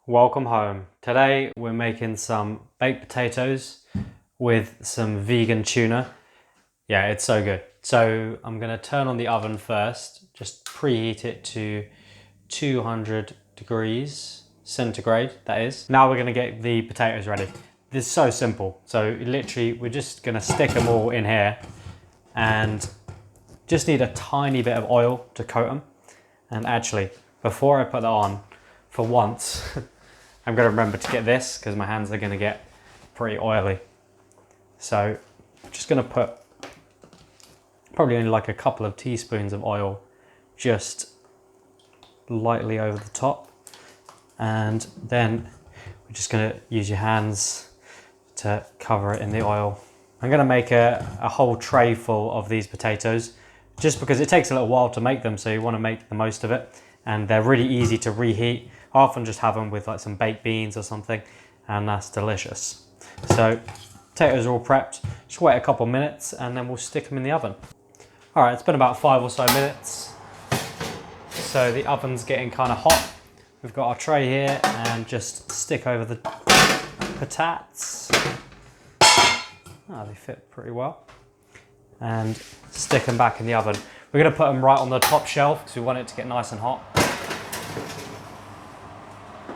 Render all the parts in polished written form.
Welcome home. Today we're making some baked potatoes with some vegan tuna. Yeah, it's so good. So I'm gonna turn on the oven first, just preheat it to 200 degrees centigrade, that is. Now we're gonna get the potatoes ready. This is so simple. So literally we're just gonna stick them all in here and just need a tiny bit of oil to coat them. And actually, before I put that on, for once, I'm going to remember to get this because my hands are going to get pretty oily. So I'm just going to put probably only like a couple of teaspoons of oil just lightly over the top. And then we're just going to use your hands to cover it in the oil. I'm going to make a whole tray full of these potatoes just because it takes a little while to make them, so you want to make the most of it. And they're really easy to reheat. I often just have them with like some baked beans or something, and that's delicious. So potatoes are all prepped. Just wait a couple minutes and then we'll stick them in the oven. All right, it's been about 5 or so minutes. So the oven's getting kind of hot. We've got our tray here and just stick over the patates. Oh, they fit pretty well. And stick them back in the oven. We're going to put them right on the top shelf because we want it to get nice and hot.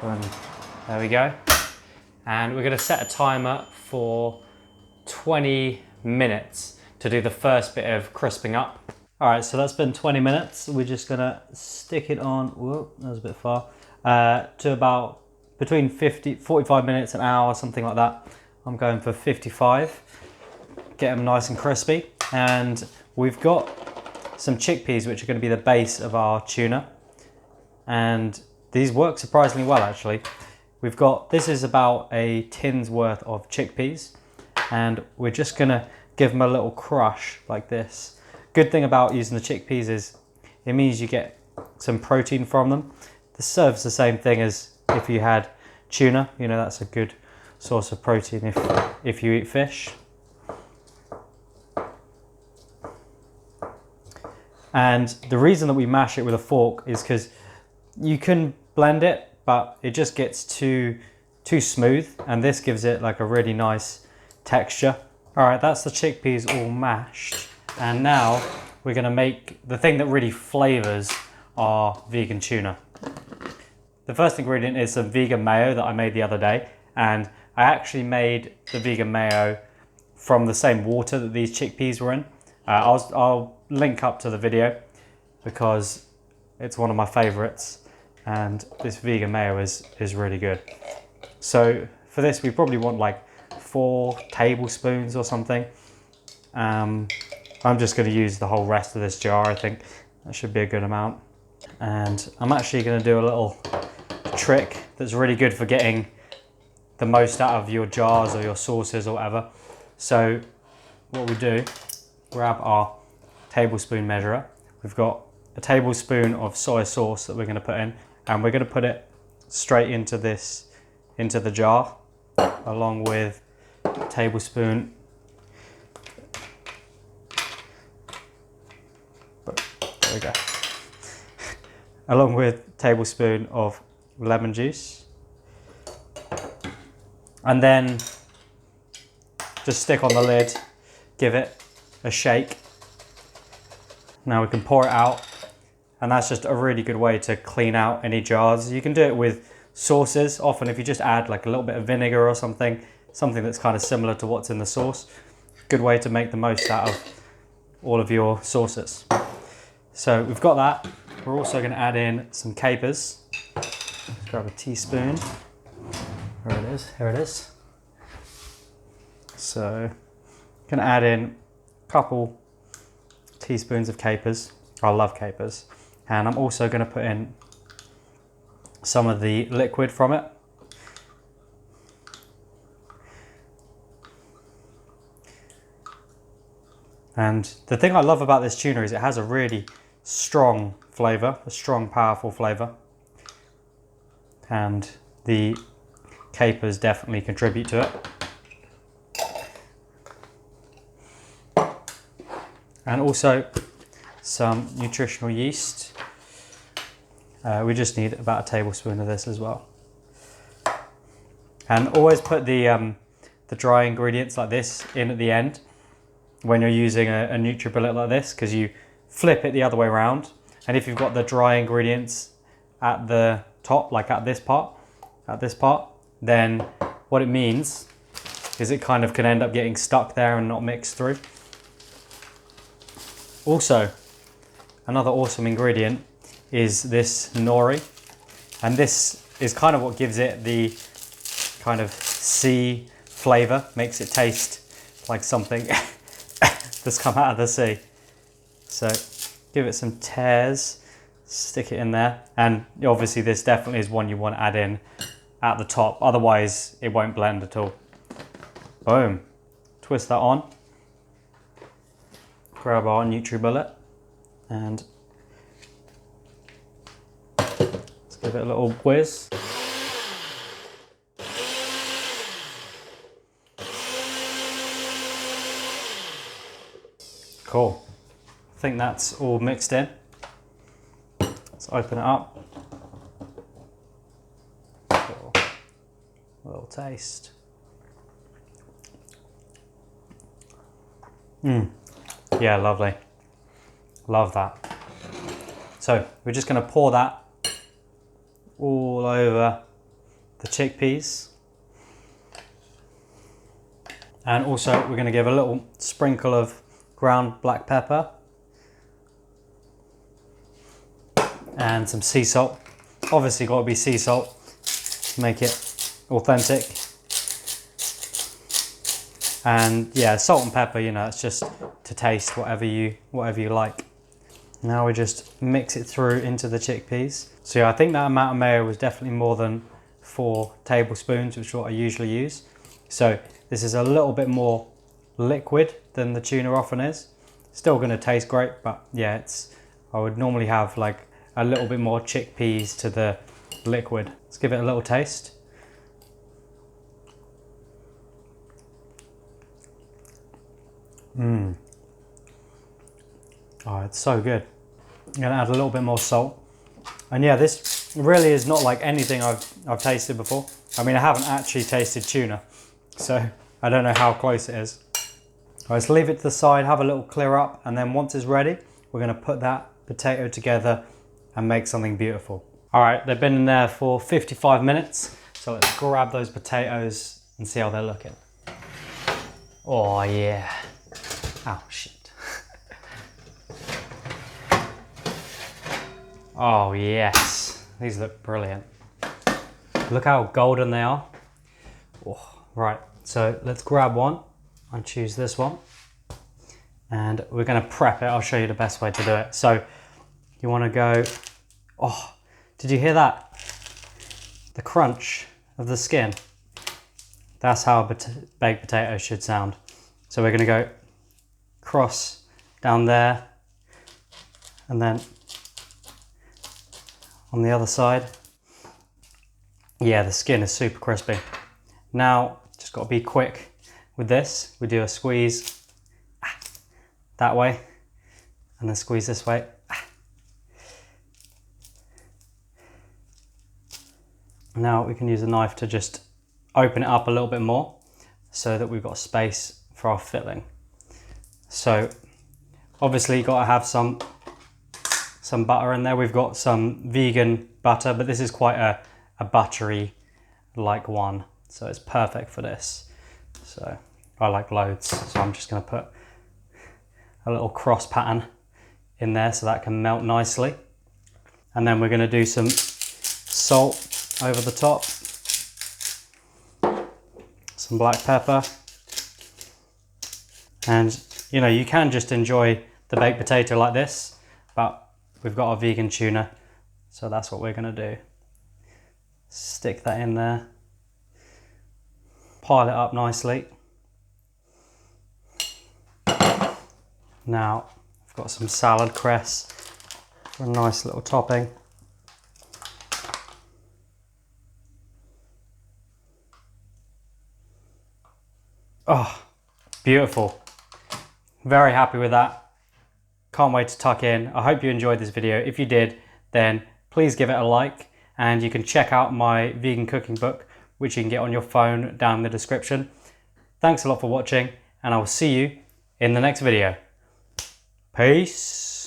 And there we go. And we're going to set a timer for 20 minutes to do the first bit of crisping up. All right, so that's been 20 minutes. We're just going to stick it on, whoa, that was a bit far, to about between 45 minutes, an hour, something like that. I'm going for 55. Get them nice and crispy. And we've got some chickpeas, which are going to be the base of our tuna. And these work surprisingly well, actually. This is about a tin's worth of chickpeas. And we're just going to give them a little crush like this. Good thing about using the chickpeas is it means you get some protein from them. This serves the same thing as if you had tuna. You know, that's a good source of protein if you eat fish. And the reason that we mash it with a fork is because you can blend it, but it just gets too smooth, and this gives it like a really nice texture. All right, that's the chickpeas all mashed. And now we're gonna make the thing that really flavors our vegan tuna. The first ingredient is some vegan mayo that I made the other day, and I actually made the vegan mayo from the same water that these chickpeas were in. I'll link up to the video because it's one of my favorites, and this vegan mayo is really good. So for this we probably want like 4 tablespoons or something. I'm just going to use the whole rest of this jar. I think that should be a good amount. And I'm actually going to do a little trick that's really good for getting the most out of your jars or your sauces or whatever. So what we do, grab our tablespoon measurer. We've got a tablespoon of soy sauce that we're going to put in, and we're going to put it straight into the jar, along with a tablespoon. There we go. Along with a tablespoon of lemon juice, and then just stick on the lid, give it a shake. Now we can pour it out, and that's just a really good way to clean out any jars. You can do it with sauces. Often if you just add like a little bit of vinegar or something that's kind of similar to what's in the sauce, good way to make the most out of all of your sauces. So we've got that. We're also going to add in some capers. Let's grab a teaspoon. There it is, here it is. So going to add in a couple teaspoons of capers. I love capers. And I'm also going to put in some of the liquid from it. And the thing I love about this tuna is it has a really strong flavour, a strong, powerful flavour. And the capers definitely contribute to it. And also some nutritional yeast. We just need about a tablespoon of this as well. And always put the dry ingredients like this in at the end when you're using a NutriBullet like this, because you flip it the other way around. And if you've got the dry ingredients at the top, like at this part, then what it means is it kind of can end up getting stuck there and not mixed through. Also, another awesome ingredient is this nori, and this is kind of what gives it the kind of sea flavor, makes it taste like something that's come out of the sea. So give it some tears, stick it in there, and obviously this definitely is one you want to add in at the top, otherwise it won't blend at all. Boom. Twist that on, grab our NutriBullet, and let's give it a little whiz. Cool. I think that's all mixed in. Let's open it up. A little taste. Yeah, lovely. Love that. So we're just going to pour that all over the chickpeas. And also we're going to give a little sprinkle of ground black pepper and some sea salt. Obviously got to be sea salt to make it authentic. And yeah, salt and pepper, you know, it's just to taste whatever you like. Now we just mix it through into the chickpeas. So yeah, I think that amount of mayo was definitely more than 4 tablespoons, which is what I usually use. So this is a little bit more liquid than the tuna often is. Still going to taste great, but yeah, I would normally have like a little bit more chickpeas to the liquid. Let's give it a little taste. Oh, it's so good. I'm gonna add a little bit more salt. And yeah, this really is not like anything I've tasted before. I mean, I haven't actually tasted tuna, so I don't know how close it is. All right, let's leave it to the side, have a little clear up, and then once it's ready, we're gonna put that potato together and make something beautiful. All right, they've been in there for 55 minutes, so let's grab those potatoes and see how they're looking. Oh yeah. Oh shit. Oh yes, these look brilliant. Look how golden they are. Oh, right, so let's grab one and choose this one. And we're gonna prep it. I'll show you the best way to do it. So you wanna go, oh, did you hear that? The crunch of the skin. That's how a baked potato should sound. So we're gonna go cross down there, and then on the other side. Yeah, the skin is super crispy. Now, just got to be quick with this. We do a squeeze that way, and then squeeze this way. Now we can use a knife to just open it up a little bit more so that we've got space for our filling. So obviously you've got to have some butter in there. We've got some vegan butter, but this is quite a buttery like one, so it's perfect for this. So I like loads, so I'm just going to put a little cross pattern in there so that can melt nicely. And then we're going to do some salt over the top, some black pepper, and you know, you can just enjoy the baked potato like this, but we've got our vegan tuna, so that's what we're going to do. Stick that in there, pile it up nicely. Now I've got some salad cress for a nice little topping. Oh, beautiful. Very happy with that. Can't wait to tuck in. I hope you enjoyed this video. If you did, then please give it a like, and you can check out my vegan cooking book which you can get on your phone down in the description. Thanks a lot for watching, and I will see you in the next video. Peace.